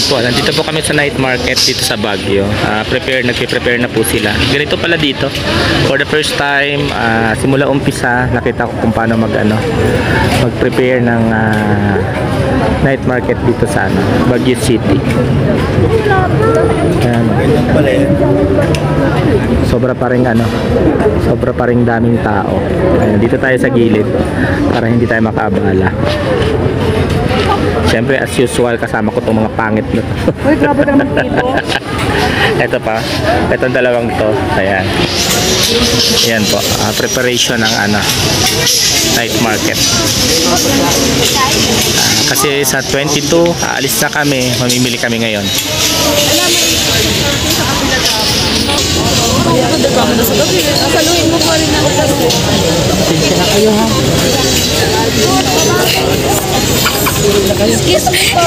po, nandito po kami sa night market dito sa Baguio. Nagpe-prepare na po sila. Ganito pala dito. For the first time, simula umpisa, nakita ko kung paano mag-prepare ng night market dito sa Baguio City. Ayan. Sobra pa ring daming tao. Ayan, dito tayo sa gilid para hindi tayo makaabala. Siyempre, as usual, kasama ko itong mga pangit na to. Uy, grabe ka naman dito. Ito pa, itong dalawang to. Ayan. Ayan po, preparation ng night market. Kasi sa 22, aalis na kami, mamimili kami ngayon. Saluhin mo pa rin ako. Pasensya na kayo, ha? Excuse me po.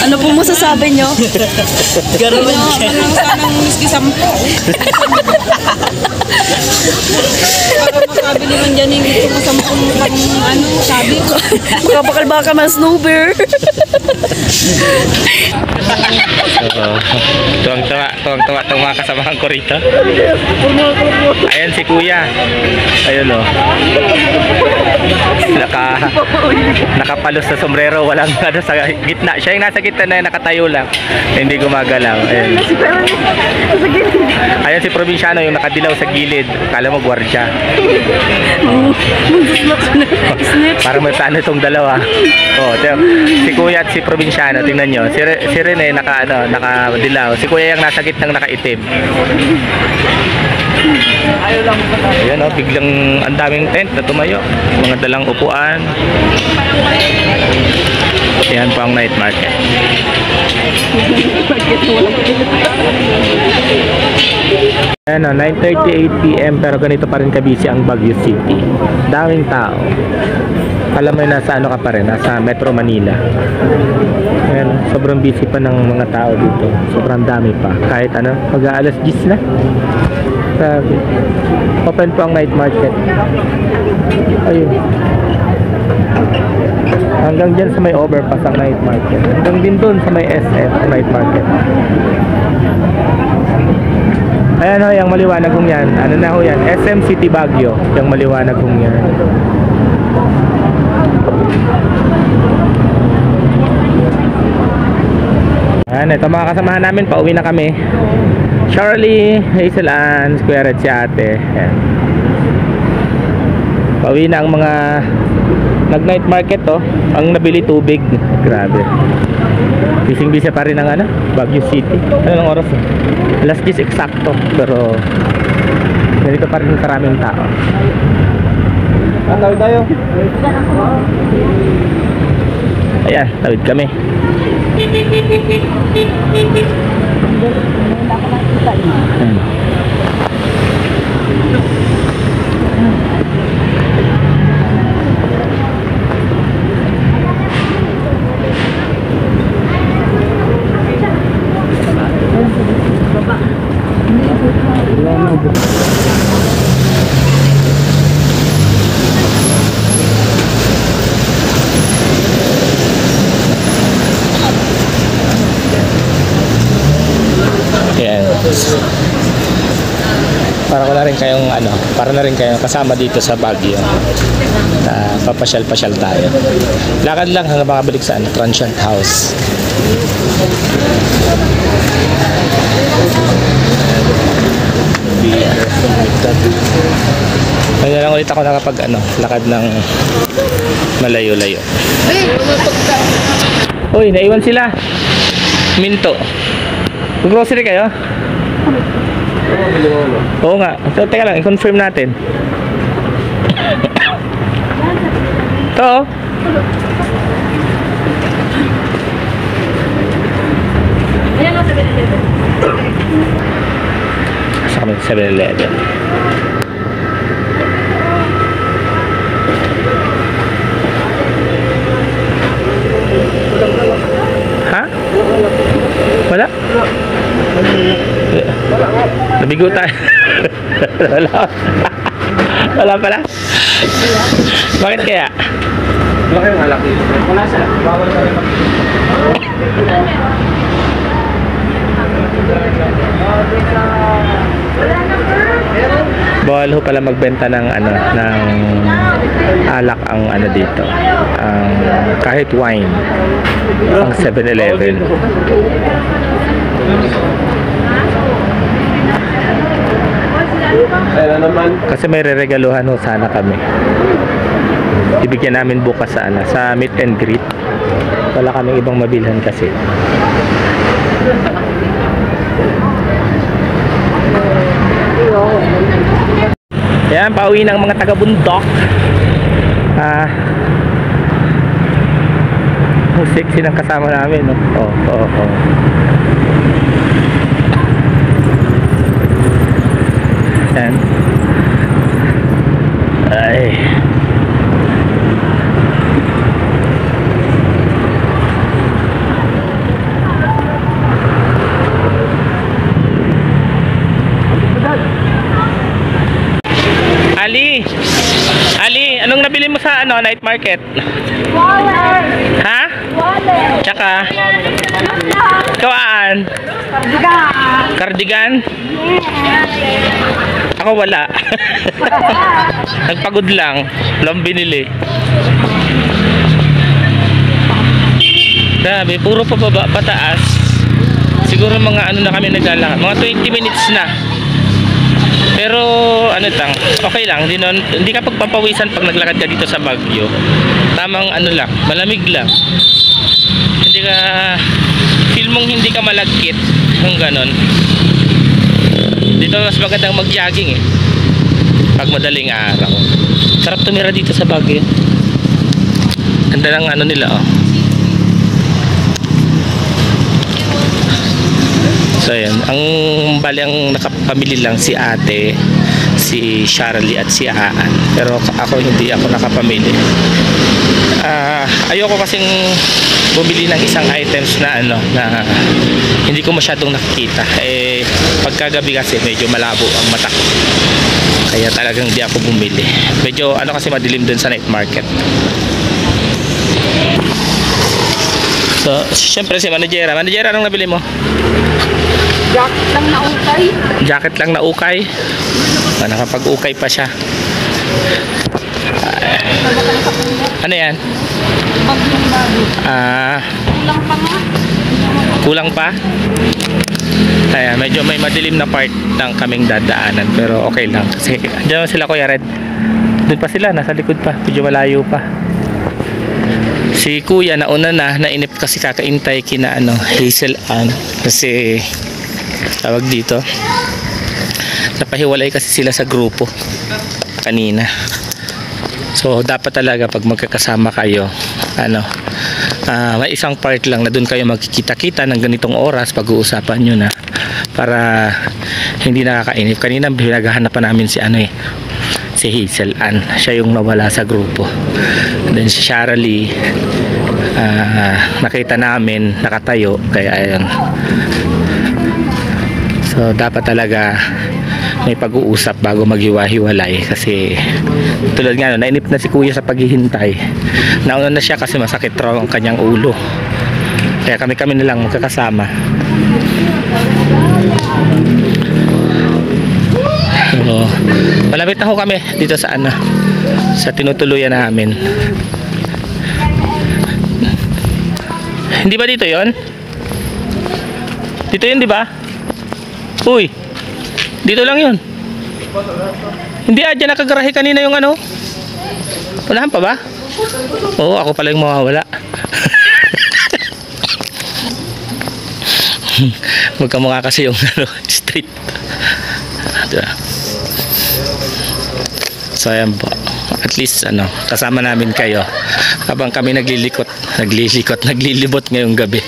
Ano po masasabi nyo? Garaman siya. Sanang miski 10. Para makabili man dyan yung ito mo 10 sabi ko. Makapakal baka mas snowbear. Tuwang-tuwa itong mga kasamahan ko rito. Ayan si Kuya. Ayun o. Nakapalos sa sombrero. Walang sa gitna. Siya yung nasa gitna na nakatayo lang. Hindi gumagalaw. Ayan. Ayan si Probinsyano yung nakadilaw sa gilid. Kala mo gwardya. Parang may plano itong dalawa. Si Kuya at si Probinsyano. Tingnan nyo. Si Rene nakadilaw. Si Kuya yung nasa gitnang nakaitim. Ayan biglang ang daming tent na tumayo. Mga dalang upuan. Ayan po ang night market. Ayan 9:38 PM pero ganito pa rin kabisi ang Baguio City. Daming tao. Alam mo nasa ka pa rin, nasa Metro Manila. Ayan, sobrang busy pa ng mga tao dito. Sobrang dami pa. Kahit mag-aalas 10 na. Sabi. Open po ang night market. Ayun. Hanggang dyan sa may overpass ang night market. Hanggang din doon sa may SF ang night market. Ayan yung maliwanag kong yan. Ano na ho yan? SM City Baguio. Yung maliwanag kong yan. Ayan, ito mga kasamahan namin. Pauwi na kami. Charlie, Hazel Ann, Square at si ate. Ayan. Pauwi na ang mga nag-night market ang nabili tubig. Grabe. Bising-bisa pa rin ang Baguio City. Anong oras? Alas 10 eksakto. Pero ganito pa rin karaming tao. Tawid tayo. Ayan, tawid kami. Para na rin kayong kasama dito sa Baguio. Papasyal-pasyal tayo. Lakad lang hanggang makabalik sa Transient House. Kaya lang ulit ako lakad ng malayo-layo. Uy, naiwan sila. Minto. Grocery kayo? Oo nga. So, teka lang, i-confirm natin. Ito. Sa kami 7-Eleven. Ha? Wala? Nabigo tayo. Wala. Wala pala. Bakit kaya? Wala kayong alak dito. Wala siya. Bawal ka rin. Bawal ho pala magbenta ng ano, ng alak ang ano dito. Ang kahit wine ang 7-Eleven. Kasi may reregaluhan ho sana kami. Ibigyan namin bukas sa ano, sa meet and greet. Wala kaming ibang mabilhan kasi. Yan, pauwi ng mga taga-bundok. Ang sexy ng kasama namin, no? Oh. Yan. Ay. Ali, anong nabili mo sa ano, night market? Wallet! Ha? Wallet! Tsaka? Kawaan? Cardigan? Ako wala. Nagpagod lang. Walang binili. Grabe, puro pababa, pataas. Siguro mga ano na kami naglalakad. Mga 20 minutes na. Pero ano tang, okay lang, hindi ka pagpapawisan pag naglakad ka dito sa Baguio. Tamang ano lang, malamig lang. Hindi ka feel mong hindi ka malagkit kung ganon. Dito mas magandang mag-jogging pag madaling araw. Sarap tumira dito sa Baguio. Ganda lang ano nila So ayan, ang nakapamili lang si ate, si Charlie at si Aan. Pero ako hindi ako nakapamili. Ayoko kasing bumili ng isang items na ano na hindi ko masyadong nakikita. Pagkagabi kasi medyo malabo ang mata ko. Kaya talagang hindi ako bumili. Medyo ano kasi madilim dun sa night market. So, syempre si Managera, anong nabili mo? Jacket lang na ukay. Jacket lang na ukay. Nakapag-ukay pa siya. Ano yan? Kulang pa nga. Kulang pa? Kaya medyo may madilim na part ng kaming dadaanan. Pero okay lang. Kasi dyan sila Kuya Red. Doon pa sila, nasa likod pa. Medyo malayo pa. Si Kuya nauna na, nainip kasi kakaintay kina Hazel Ann. Kasi tawag dito, napahiwalay kasi sila sa grupo kanina. So dapat talaga pag magkakasama kayo may isang part lang na doon kayo magkikita-kita ng ganitong oras, pag-uusapan nyo na para hindi nakakainip. Kanina pinaghahanap namin si si Hazel Ann, siya yung nawala sa grupo. Then si Charlie nakita namin nakatayo, kaya ayun. So dapat talaga may pag-uusap bago maghiwa-hiwalay kasi tulad nga nainip na si Kuya sa paghihintay. Nauna na siya kasi masakit raw ang kanyang ulo. Kaya kami na lang magkakasama. So, malapit na ho kami dito sa sa tinutuluyan namin. Hindi ba dito 'yon? Dito 'yun, di ba? Uy, dito lang yun. Hindi dyan nakagarahe kanina yung Walahan pa ba? Oo, ako pala yung mawawala. Magkamukha kasi yung street. So ayan po. At least kasama namin kayo habang kami naglilibot ngayong gabi.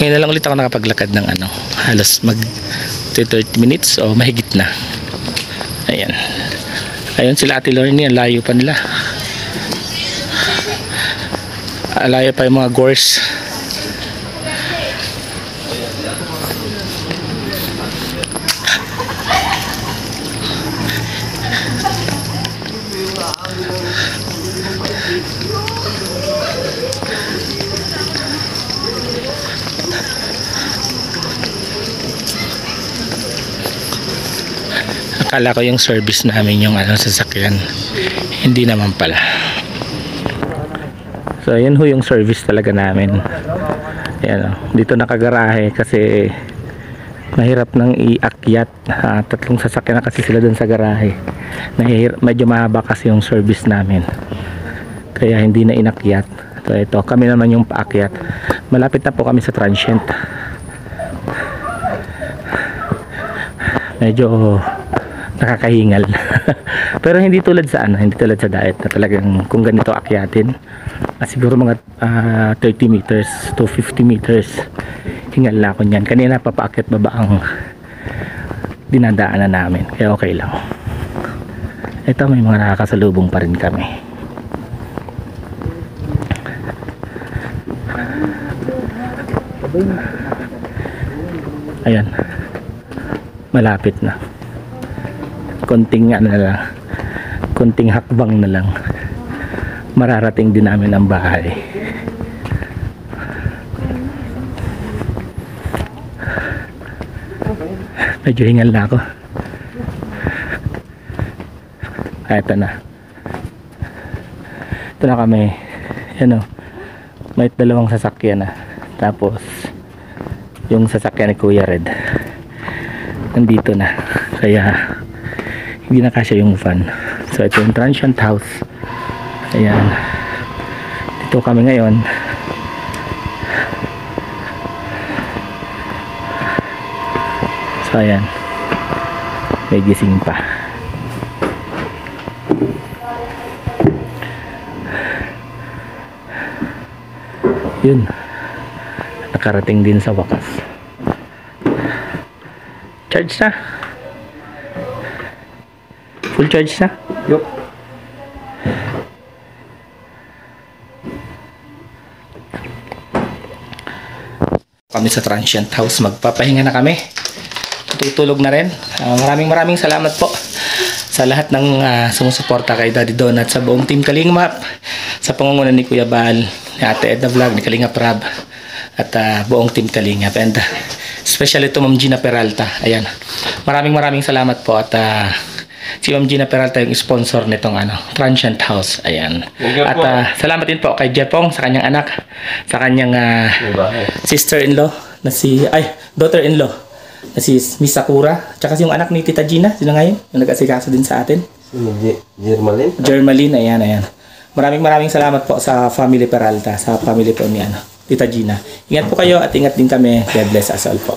Ngayon na lang ulit ako nakapaglakad ng halos mag 30 minutes o mahigit na. Ayan. Ayun sila Ate Lorne, ang layo pa nila. Layo pa yung mga gores. Kala ko yung service namin yung ano sasakyan. Hindi naman pala. So yun ho yung service talaga namin. Ayan, dito nakagarahe kasi mahirap nang iakyat. Tatlong sasakyan na kasi sila dun sa garahe. Medyo mahaba kasi yung service namin. Kaya hindi na inakyat. So ito, kami naman yung paakyat. Malapit na po kami sa transient. Medyo nakakahingal. Pero hindi tulad sa ano, hindi tulad sa diet na talagang kung ganito akyatin. Siguro mga 30 meters to 50 meters. Hingal na ako niyan. Kanina papaakyat baba ang dinadaanan namin. Kaya okay lang. Ito may mga nakakasalubong pa rin kami. Ayan. Malapit na. Konting ano na lang. Konting hakbang na lang. Mararating din namin ang bahay. Medyo hingal na ako. Ito na. Ito na kami. Yan o. May dalawang sasakyan na. Tapos yung sasakyan ni Kuya Red nandito na. Kaya hindi na kasya yung van. So ito yung transient house. Ayan. Dito kami ngayon. So ayan. May gising pa. Yun. Nakarating din sa wakas. Charge na. Full charge na. Yup. Kami sa transient house, magpapahinga na kami, tutulog na rin. Maraming salamat po sa lahat ng sumusuporta kay Daddy Don at sa buong team Kalingap, sa pangunguna ni Kuya Bal, ni Ate Edna Vlog, ni Kalingap Rab, at buong team Kalingap, and especially to Ma'am Gina Peralta. Ayan, maraming salamat po. At si Ma'am Gina Peralta yung sponsor nitong transient house. Ayan. At salamat din po kay Jepong sa kanyang anak, sa kanyang sister-in-law na daughter-in-law na si Miss Sakura, tsaka yung anak ni Tita Gina, sino ngayon yung nag-asikaso din sa atin, Jermaline. Ayan. Maraming salamat po sa family Peralta, sa family po ni Tita Gina. Ingat po kayo at ingat din kami. God bless us all po.